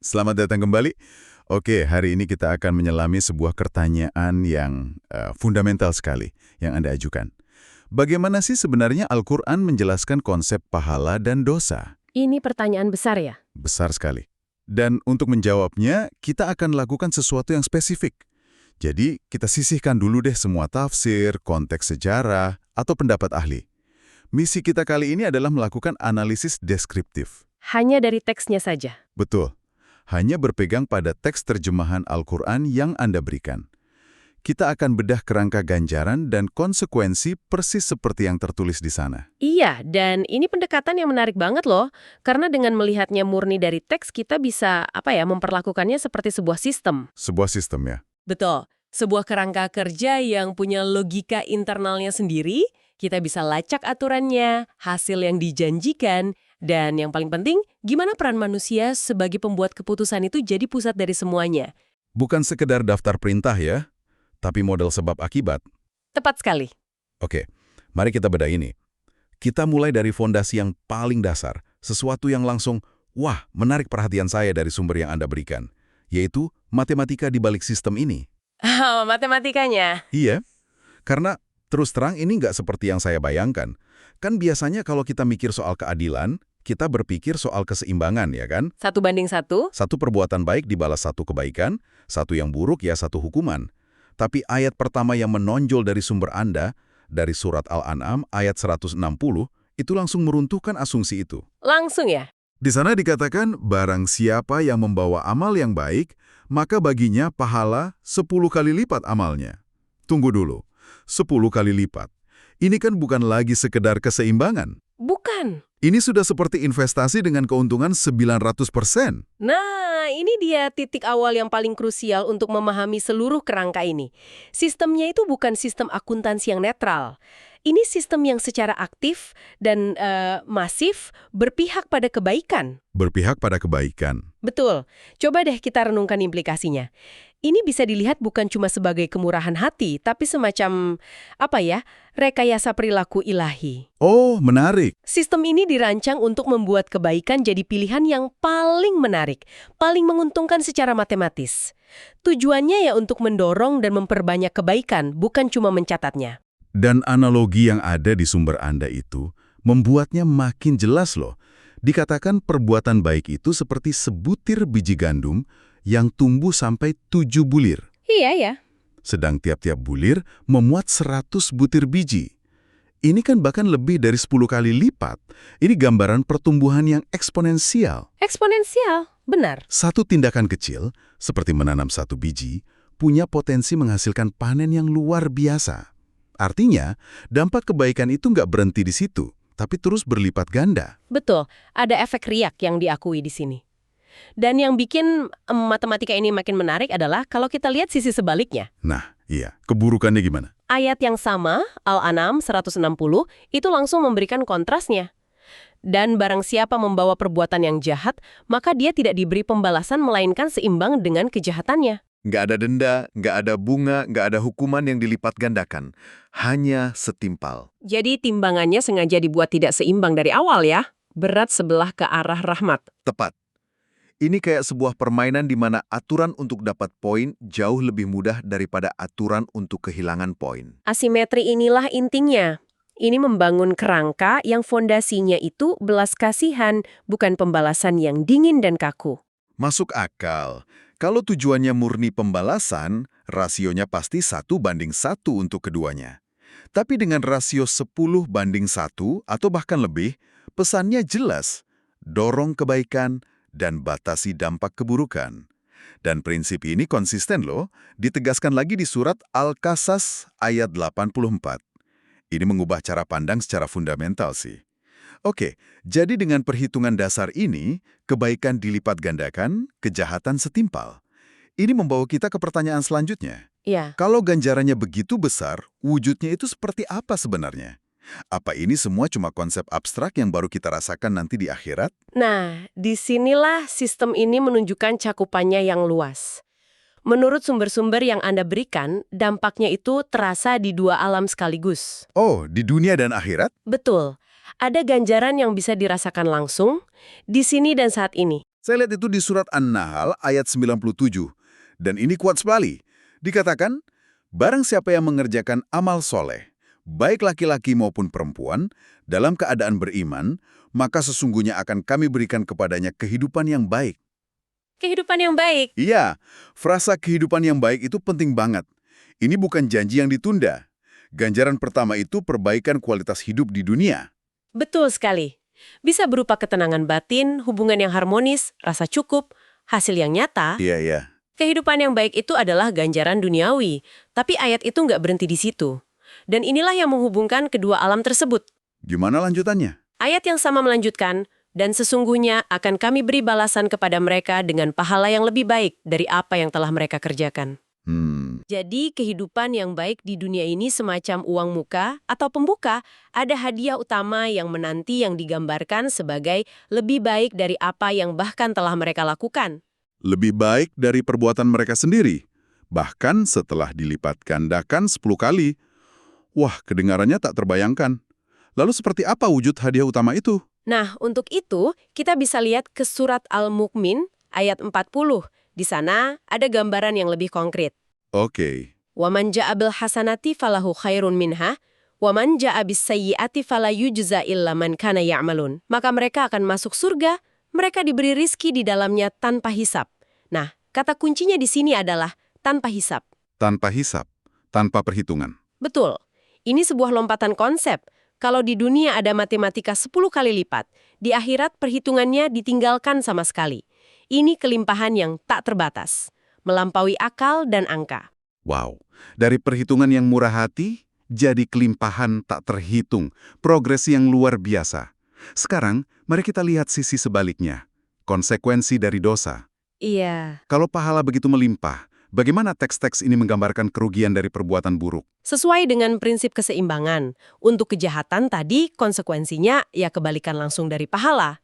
Selamat datang kembali. Oke, hari ini kita akan menyelami sebuah pertanyaan yang fundamental sekali yang Anda ajukan. Bagaimana sih sebenarnya Al-Quran menjelaskan konsep pahala dan dosa? Ini pertanyaan besar ya? Besar sekali. Dan untuk menjawabnya, kita akan lakukan sesuatu yang spesifik. Jadi, kita sisihkan dulu deh semua tafsir, konteks sejarah, atau pendapat ahli. Misi kita kali ini adalah melakukan analisis deskriptif. Hanya dari teksnya saja. Betul. Hanya berpegang pada teks terjemahan Al-Quran yang Anda berikan. Kita akan bedah kerangka ganjaran dan konsekuensi persis seperti yang tertulis di sana. Iya, dan ini pendekatan yang menarik banget loh. Karena dengan melihatnya murni dari teks, kita bisa, memperlakukannya seperti sebuah sistem. Sebuah sistem ya. Betul. Sebuah kerangka kerja yang punya logika internalnya sendiri, kita bisa lacak aturannya, hasil yang dijanjikan, dan yang paling penting, gimana peran manusia sebagai pembuat keputusan itu jadi pusat dari semuanya. Bukan sekedar daftar perintah ya, tapi model sebab akibat. Tepat sekali. Oke, mari kita bedah ini. Kita mulai dari fondasi yang paling dasar, sesuatu yang langsung, wah, menarik perhatian saya dari sumber yang Anda berikan, yaitu matematika di balik sistem ini. Matematikanya. Iya, karena terus terang ini nggak seperti yang saya bayangkan. Kan biasanya kalau kita mikir soal keadilan, kita berpikir soal keseimbangan, ya kan? 1:1. Satu perbuatan baik dibalas satu kebaikan, satu yang buruk ya satu hukuman. Tapi ayat pertama yang menonjol dari sumber Anda, dari surat Al-An'am ayat 160, itu langsung meruntuhkan asumsi itu. Langsung ya? Di sana dikatakan, barang siapa yang membawa amal yang baik, maka baginya pahala 10 kali lipat amalnya. Tunggu dulu, 10 kali lipat. Ini kan bukan lagi sekedar keseimbangan. Bukan. Ini sudah seperti investasi dengan keuntungan 900%. Nah, ini dia titik awal yang paling krusial untuk memahami seluruh kerangka ini. Sistemnya itu bukan sistem akuntansi yang netral. Ini sistem yang secara aktif dan masif berpihak pada kebaikan. Berpihak pada kebaikan. Betul. Coba deh kita renungkan implikasinya. Ini bisa dilihat bukan cuma sebagai kemurahan hati, tapi semacam, rekayasa perilaku ilahi. Oh, menarik. Sistem ini dirancang untuk membuat kebaikan jadi pilihan yang paling menarik, paling menguntungkan secara matematis. Tujuannya ya untuk mendorong dan memperbanyak kebaikan, bukan cuma mencatatnya. Dan analogi yang ada di sumber Anda itu membuatnya makin jelas loh. Dikatakan perbuatan baik itu seperti sebutir biji gandum yang tumbuh sampai 7 bulir. Iya ya. Sedang tiap-tiap bulir memuat 100 butir biji. Ini kan bahkan lebih dari 10 kali lipat. Ini gambaran pertumbuhan yang eksponensial. Eksponensial, benar. Satu tindakan kecil, seperti menanam satu biji, punya potensi menghasilkan panen yang luar biasa. Artinya, dampak kebaikan itu nggak berhenti di situ, tapi terus berlipat ganda. Betul, ada efek riak yang diakui di sini. Dan yang bikin matematika ini makin menarik adalah kalau kita lihat sisi sebaliknya. Nah, iya. Keburukannya gimana? Ayat yang sama, Al-An'am 160, itu langsung memberikan kontrasnya. Dan barang siapa membawa perbuatan yang jahat, maka dia tidak diberi pembalasan melainkan seimbang dengan kejahatannya. Nggak ada denda, nggak ada bunga, nggak ada hukuman yang dilipat gandakan. Hanya setimpal. Jadi timbangannya sengaja dibuat tidak seimbang dari awal ya. Berat sebelah ke arah rahmat. Tepat. Ini kayak sebuah permainan di mana aturan untuk dapat poin jauh lebih mudah daripada aturan untuk kehilangan poin. Asimetri inilah intinya. Ini membangun kerangka yang fondasinya itu belas kasihan, bukan pembalasan yang dingin dan kaku. Masuk akal. Kalau tujuannya murni pembalasan, rasionya pasti 1:1 untuk keduanya. Tapi dengan rasio 10:1 atau bahkan lebih, pesannya jelas. Dorong kebaikan dan batasi dampak keburukan. Dan prinsip ini konsisten loh, ditegaskan lagi di surat Al-Qasas ayat 84. Ini mengubah cara pandang secara fundamental sih. Oke, jadi dengan perhitungan dasar ini, kebaikan dilipat gandakan, kejahatan setimpal. Ini membawa kita ke pertanyaan selanjutnya. Ya. Kalau ganjarannya begitu besar, wujudnya itu seperti apa sebenarnya? Apa ini semua cuma konsep abstrak yang baru kita rasakan nanti di akhirat? Nah, disinilah sistem ini menunjukkan cakupannya yang luas. Menurut sumber-sumber yang Anda berikan, dampaknya itu terasa di dua alam sekaligus. Oh, di dunia dan akhirat? Betul. Ada ganjaran yang bisa dirasakan langsung, di sini dan saat ini. Saya lihat itu di surat An-Nahl ayat 97. Dan ini kuat sekali. Dikatakan, barang siapa yang mengerjakan amal soleh, baik laki-laki maupun perempuan, dalam keadaan beriman, maka sesungguhnya akan kami berikan kepadanya kehidupan yang baik. Kehidupan yang baik. Iya, frasa kehidupan yang baik itu penting banget. Ini bukan janji yang ditunda. Ganjaran pertama itu perbaikan kualitas hidup di dunia. Betul sekali. Bisa berupa ketenangan batin, hubungan yang harmonis, rasa cukup, hasil yang nyata. Iya. Kehidupan yang baik itu adalah ganjaran duniawi, tapi ayat itu nggak berhenti di situ. Dan inilah yang menghubungkan kedua alam tersebut. Gimana lanjutannya? Ayat yang sama melanjutkan, dan sesungguhnya akan kami beri balasan kepada mereka dengan pahala yang lebih baik dari apa yang telah mereka kerjakan. Jadi kehidupan yang baik di dunia ini semacam uang muka atau pembuka, ada hadiah utama yang menanti yang digambarkan sebagai lebih baik dari apa yang bahkan telah mereka lakukan. Lebih baik dari perbuatan mereka sendiri. Bahkan setelah dilipat gandakan 10 kali. Wah, kedengarannya tak terbayangkan. Lalu seperti apa wujud hadiah utama itu? Nah, untuk itu kita bisa lihat ke surat Al-Mu'min ayat 40. Di sana ada gambaran yang lebih konkret. Oke. وَمَنْ جَاءَ بِالْحَسَنَةِ فَلَهُ خَيْرٌ مِنْهَا وَمَنْ جَاءَ بِالسَّيِّئَةِ فَلَا يُجْزَى إِلَّا مَنْ كَانَ يَعْمَلُونَ. Maka mereka akan masuk surga, mereka diberi rizki di dalamnya tanpa hisab. Nah, kata kuncinya di sini adalah tanpa hisab. Tanpa hisab, tanpa perhitungan. Betul. Ini sebuah lompatan konsep. Kalau di dunia ada matematika 10 kali lipat, di akhirat perhitungannya ditinggalkan sama sekali. Ini kelimpahan yang tak terbatas, melampaui akal dan angka. Wow, dari perhitungan yang murah hati, jadi kelimpahan tak terhitung, progresi yang luar biasa. Sekarang, mari kita lihat sisi sebaliknya, konsekuensi dari dosa. Iya. Kalau pahala begitu melimpah, bagaimana teks-teks ini menggambarkan kerugian dari perbuatan buruk? Sesuai dengan prinsip keseimbangan, untuk kejahatan tadi konsekuensinya ya kebalikan langsung dari pahala.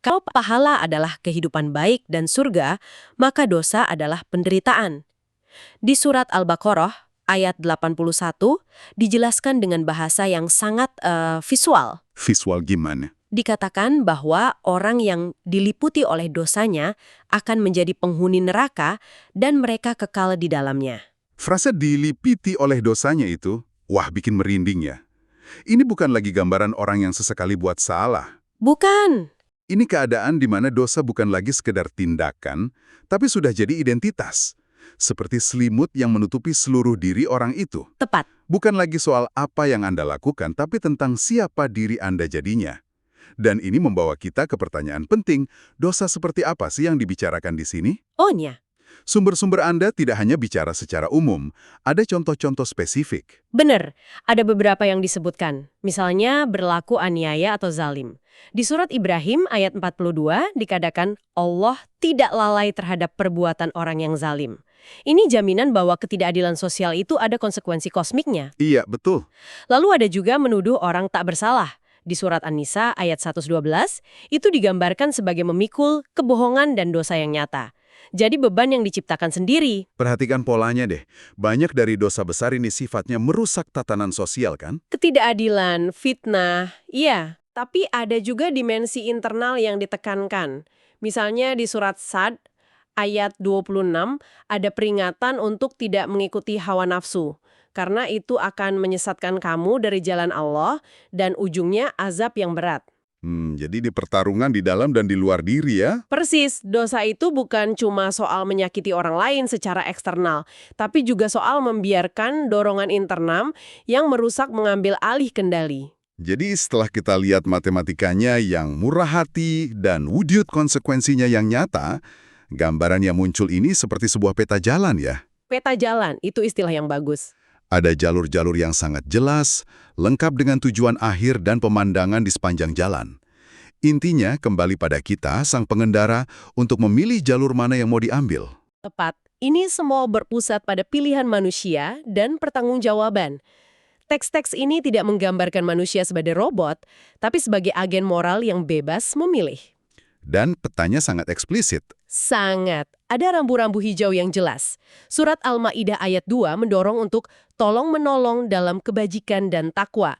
Kalau pahala adalah kehidupan baik dan surga, maka dosa adalah penderitaan. Di surat Al-Baqarah ayat 81 dijelaskan dengan bahasa yang sangat visual. Visual gimana? Dikatakan bahwa orang yang diliputi oleh dosanya akan menjadi penghuni neraka dan mereka kekal di dalamnya. Frasa dilipiti oleh dosanya itu, wah bikin merinding ya. Ini bukan lagi gambaran orang yang sesekali buat salah. Bukan. Ini keadaan di mana dosa bukan lagi sekedar tindakan, tapi sudah jadi identitas. Seperti selimut yang menutupi seluruh diri orang itu. Tepat. Bukan lagi soal apa yang Anda lakukan, tapi tentang siapa diri Anda jadinya. Dan ini membawa kita ke pertanyaan penting, dosa seperti apa sih yang dibicarakan di sini? Ohnya. Sumber-sumber Anda tidak hanya bicara secara umum, ada contoh-contoh spesifik. Benar, ada beberapa yang disebutkan. Misalnya berlaku aniaya atau zalim. Di surat Ibrahim ayat 42 dikatakan Allah tidak lalai terhadap perbuatan orang yang zalim. Ini jaminan bahwa ketidakadilan sosial itu ada konsekuensi kosmiknya. Iya, betul. Lalu ada juga menuduh orang tak bersalah. Di surat An-Nisa ayat 112 itu digambarkan sebagai memikul kebohongan dan dosa yang nyata. Jadi beban yang diciptakan sendiri. Perhatikan polanya deh. Banyak dari dosa besar ini sifatnya merusak tatanan sosial kan? Ketidakadilan, fitnah, iya. Tapi ada juga dimensi internal yang ditekankan. Misalnya di surat Sad, ayat 26, ada peringatan untuk tidak mengikuti hawa nafsu. Karena itu akan menyesatkan kamu dari jalan Allah dan ujungnya azab yang berat. Jadi di pertarungan di dalam dan di luar diri ya? Persis, dosa itu bukan cuma soal menyakiti orang lain secara eksternal, tapi juga soal membiarkan dorongan internal yang merusak mengambil alih kendali. Jadi setelah kita lihat matematikanya yang murah hati dan wujud konsekuensinya yang nyata, gambaran yang muncul ini seperti sebuah peta jalan ya? Peta jalan, itu istilah yang bagus. Ada jalur-jalur yang sangat jelas, lengkap dengan tujuan akhir dan pemandangan di sepanjang jalan. Intinya kembali pada kita, sang pengendara, untuk memilih jalur mana yang mau diambil. Tepat, ini semua berpusat pada pilihan manusia dan pertanggungjawaban. Teks-teks ini tidak menggambarkan manusia sebagai robot, tapi sebagai agen moral yang bebas memilih. Dan petanya sangat eksplisit. Sangat. Ada rambu-rambu hijau yang jelas. Surat Al-Ma'idah ayat 2 mendorong untuk tolong-menolong dalam kebajikan dan takwa.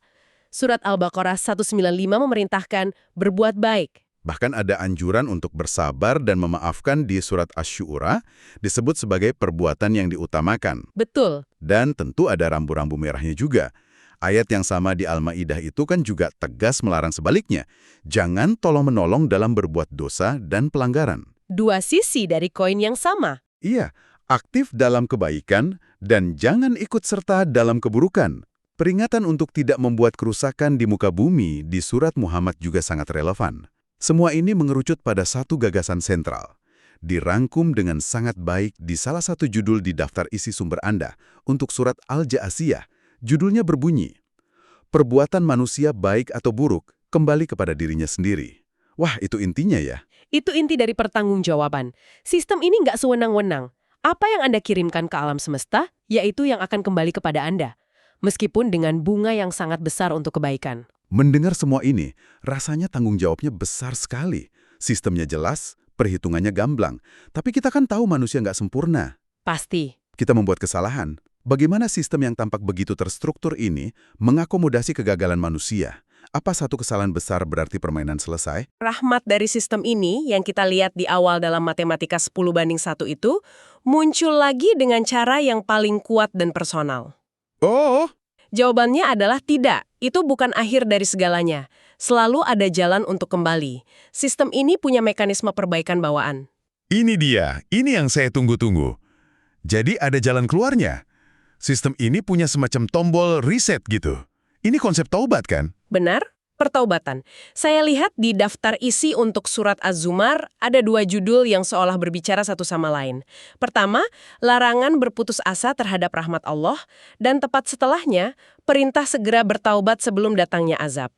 Surat Al-Baqarah 195 memerintahkan berbuat baik. Bahkan ada anjuran untuk bersabar dan memaafkan di surat Asy-Syu'ara, disebut sebagai perbuatan yang diutamakan. Betul. Dan tentu ada rambu-rambu merahnya juga. Ayat yang sama di Al-Maidah itu kan juga tegas melarang sebaliknya. Jangan tolong-menolong dalam berbuat dosa dan pelanggaran. Dua sisi dari koin yang sama. Iya, aktif dalam kebaikan dan jangan ikut serta dalam keburukan. Peringatan untuk tidak membuat kerusakan di muka bumi di surat Muhammad juga sangat relevan. Semua ini mengerucut pada satu gagasan sentral. Dirangkum dengan sangat baik di salah satu judul di daftar isi sumber Anda untuk surat Al-Ja'asiyah. Judulnya berbunyi, "Perbuatan manusia baik atau buruk kembali kepada dirinya sendiri." Wah, itu intinya ya. Itu inti dari pertanggungjawaban. Sistem ini nggak sewenang-wenang. Apa yang Anda kirimkan ke alam semesta, yaitu yang akan kembali kepada Anda. Meskipun dengan bunga yang sangat besar untuk kebaikan. Mendengar semua ini, rasanya tanggung jawabnya besar sekali. Sistemnya jelas, perhitungannya gamblang. Tapi kita kan tahu manusia nggak sempurna. Pasti. Kita membuat kesalahan. Bagaimana sistem yang tampak begitu terstruktur ini mengakomodasi kegagalan manusia? Apa satu kesalahan besar berarti permainan selesai? Rahmat dari sistem ini yang kita lihat di awal dalam matematika 10:1 itu muncul lagi dengan cara yang paling kuat dan personal. Oh, Jawabannya adalah tidak. Itu bukan akhir dari segalanya. Selalu ada jalan untuk kembali. Sistem ini punya mekanisme perbaikan bawaan. Ini dia, ini yang saya tunggu-tunggu. Jadi ada jalan keluarnya. Sistem ini punya semacam tombol reset gitu. Ini konsep taubat kan? Benar? Pertaubatan. Saya lihat di daftar isi untuk surat Az-Zumar ada 2 judul yang seolah berbicara satu sama lain. Pertama, larangan berputus asa terhadap rahmat Allah, dan tepat setelahnya, perintah segera bertaubat sebelum datangnya azab.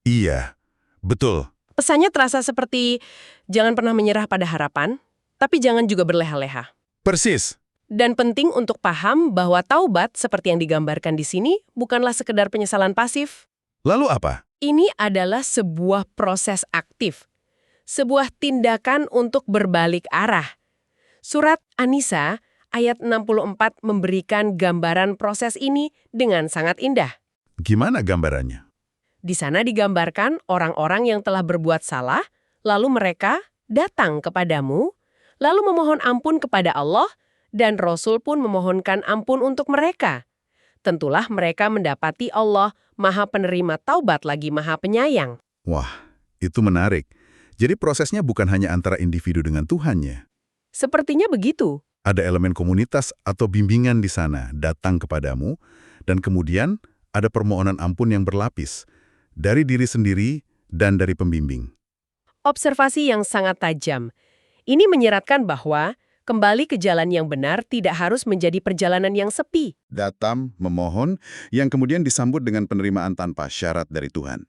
Iya, betul. Pesannya terasa seperti, jangan pernah menyerah pada harapan, tapi jangan juga berleha-leha. Persis. Dan penting untuk paham bahwa taubat seperti yang digambarkan di sini bukanlah sekedar penyesalan pasif. Lalu apa? Ini adalah sebuah proses aktif. Sebuah tindakan untuk berbalik arah. Surat An-Nisa ayat 64 memberikan gambaran proses ini dengan sangat indah. gimana gambarannya? Di sana digambarkan orang-orang yang telah berbuat salah, lalu mereka datang kepadamu, lalu memohon ampun kepada Allah, dan Rasul pun memohonkan ampun untuk mereka. Tentulah mereka mendapati Allah Maha Penerima Taubat lagi Maha Penyayang. Wah, itu menarik. Jadi prosesnya bukan hanya antara individu dengan Tuhannya. Sepertinya begitu. Ada elemen komunitas atau bimbingan di sana datang kepadamu, dan kemudian ada permohonan ampun yang berlapis, dari diri sendiri dan dari pembimbing. Observasi yang sangat tajam. Ini menyeratkan bahwa kembali ke jalan yang benar tidak harus menjadi perjalanan yang sepi. Datang, memohon, yang kemudian disambut dengan penerimaan tanpa syarat dari Tuhan.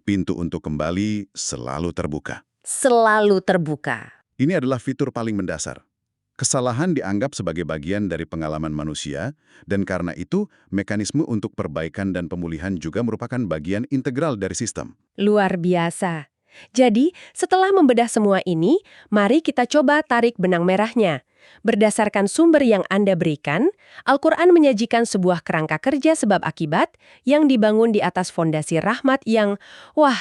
Pintu untuk kembali selalu terbuka. Selalu terbuka. Ini adalah fitur paling mendasar. Kesalahan dianggap sebagai bagian dari pengalaman manusia, dan karena itu, mekanisme untuk perbaikan dan pemulihan juga merupakan bagian integral dari sistem. Luar biasa. Jadi, setelah membedah semua ini, mari kita coba tarik benang merahnya. Berdasarkan sumber yang Anda berikan, Al-Quran menyajikan sebuah kerangka kerja sebab akibat yang dibangun di atas fondasi rahmat yang,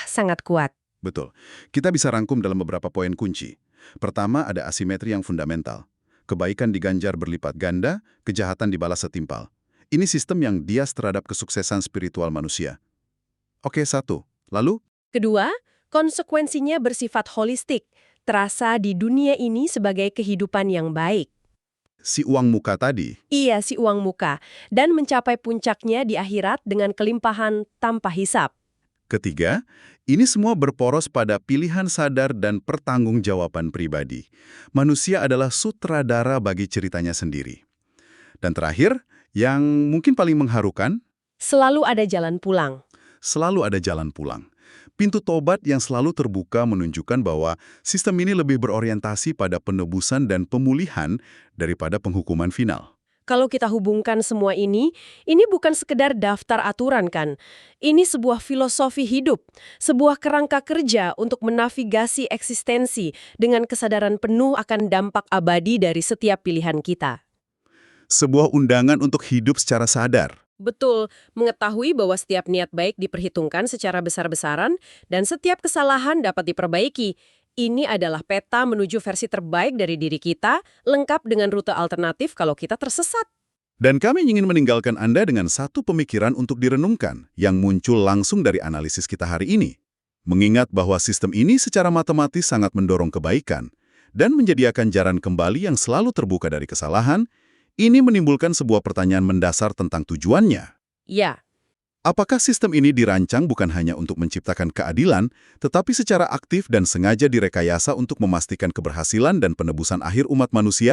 sangat kuat. Betul. Kita bisa rangkum dalam beberapa poin kunci. Pertama, ada asimetri yang fundamental. Kebaikan diganjar berlipat ganda, kejahatan dibalas setimpal. Ini sistem yang bias terhadap kesuksesan spiritual manusia. Oke, satu. Lalu? Kedua, konsekuensinya bersifat holistik, terasa di dunia ini sebagai kehidupan yang baik. Si uang muka tadi. Iya, si uang muka, dan mencapai puncaknya di akhirat dengan kelimpahan tanpa hisap. Ketiga, ini semua berporos pada pilihan sadar dan pertanggungjawaban pribadi. Manusia adalah sutradara bagi ceritanya sendiri. Dan terakhir, yang mungkin paling mengharukan, Selalu ada jalan pulang. selalu ada jalan pulang. Pintu tobat yang selalu terbuka menunjukkan bahwa sistem ini lebih berorientasi pada penebusan dan pemulihan daripada penghukuman final. Kalau kita hubungkan semua ini bukan sekedar daftar aturan kan. Ini sebuah filosofi hidup, sebuah kerangka kerja untuk menavigasi eksistensi dengan kesadaran penuh akan dampak abadi dari setiap pilihan kita. Sebuah undangan untuk hidup secara sadar. Betul, mengetahui bahwa setiap niat baik diperhitungkan secara besar-besaran dan setiap kesalahan dapat diperbaiki. Ini adalah peta menuju versi terbaik dari diri kita, lengkap dengan rute alternatif kalau kita tersesat. Dan kami ingin meninggalkan Anda dengan satu pemikiran untuk direnungkan yang muncul langsung dari analisis kita hari ini. Mengingat bahwa sistem ini secara matematis sangat mendorong kebaikan dan menyediakan jalan kembali yang selalu terbuka dari kesalahan, ini menimbulkan sebuah pertanyaan mendasar tentang tujuannya. Ya, Apakah sistem ini dirancang bukan hanya untuk menciptakan keadilan, tetapi secara aktif dan sengaja direkayasa untuk memastikan keberhasilan dan penebusan akhir umat manusia?